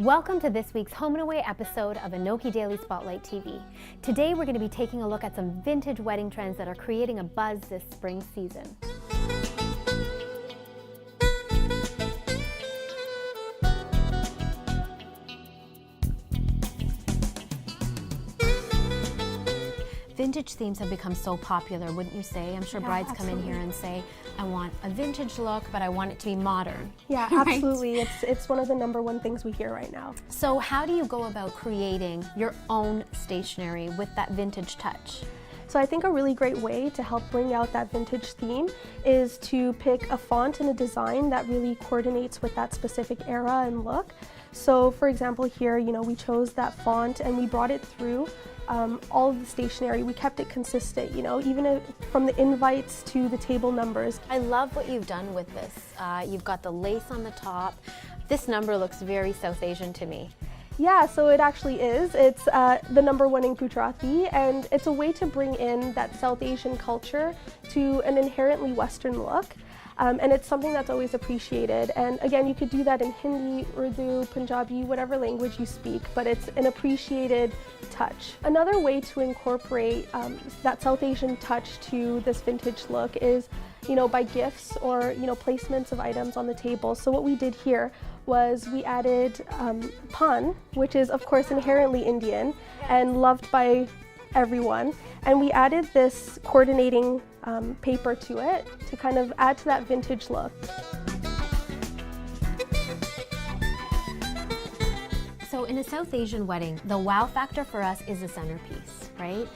Welcome to this week's Home and Away episode of ANOKHI Daily Spotlight TV. Today we're going to be taking a look at some vintage wedding trends that are creating a buzz this spring season. Vintage themes have become so popular, wouldn't you say? I'm sure brides come in here and say, I want a vintage look, but I want it to be modern. Yeah, absolutely. Right? It's one of the #1 things we hear right now. So how do you go about creating your own stationery with that vintage touch? So I think a really great way to help bring out that vintage theme is to pick a font and a design that really coordinates with that specific era and look. So for example here, we chose that font and we brought it through all of the stationery. We kept it consistent, even from the invites to the table numbers. I love what you've done with this. You've got the lace on the top. This number looks very South Asian to me. Yeah, so it actually is. It's the #1 in Gujarati, and it's a way to bring in that South Asian culture to an inherently Western look. And it's something that's always appreciated. And again, you could do that in Hindi, Urdu, Punjabi, whatever language you speak, but it's an appreciated touch. Another way to incorporate that South Asian touch to this vintage look is, by gifts or, placements of items on the table. So what we did here was we added pan, which is of course inherently Indian and loved by everyone. And we added this coordinating paper to it to kind of add to that vintage look. So in a South Asian wedding, the wow factor for us is the centerpiece, right?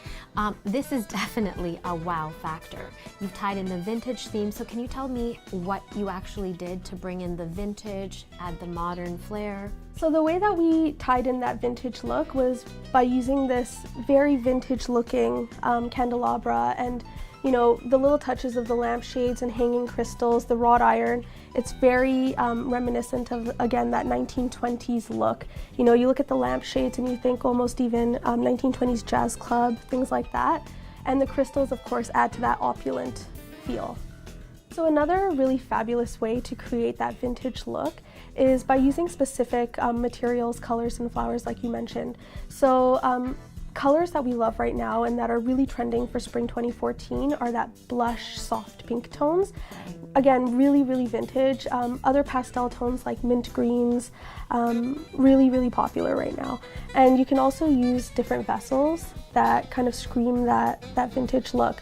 This is definitely a wow factor. You've tied in the vintage theme, so can you tell me what you actually did to bring in the vintage, add the modern flair? So the way that we tied in that vintage look was by using this very vintage looking candelabra and the little touches of the lampshades and hanging crystals, the wrought iron. It's very reminiscent of, again, that 1920s look. You look at the lampshades and you think almost even 1920s jazz club, things like that. And the crystals, of course, add to that opulent feel. So another really fabulous way to create that vintage look is by using specific materials, colors, and flowers like you mentioned. So colors that we love right now and that are really trending for spring 2014 are that blush, soft pink tones. Again, really, really vintage. Other pastel tones like mint greens, really, really popular right now. And you can also use different vessels that kind of scream that vintage look.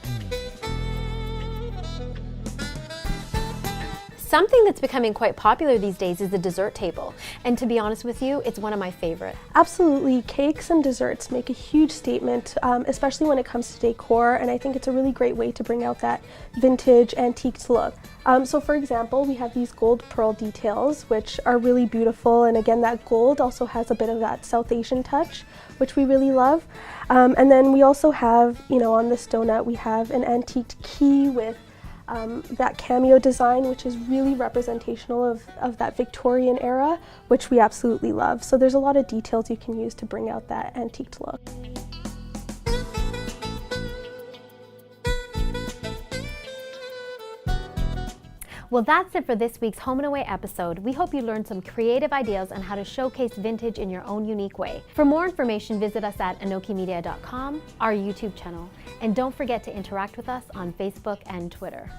Something that's becoming quite popular these days is the dessert table. And to be honest with you, it's one of my favorite. Absolutely. Cakes and desserts make a huge statement, especially when it comes to decor, and I think it's a really great way to bring out that vintage antiques look. So for example, we have these gold pearl details, which are really beautiful, and again, that gold also has a bit of that South Asian touch, which we really love. And then we also have, on this donut, we have an antiqued key with that cameo design, which is really representational of that Victorian era, which we absolutely love. So there's a lot of details you can use to bring out that antiqued look. Well, that's it for this week's Home and Away episode. We hope you learned some creative ideas on how to showcase vintage in your own unique way. For more information, visit us at anokhimedia.com, our YouTube channel, and don't forget to interact with us on Facebook and Twitter.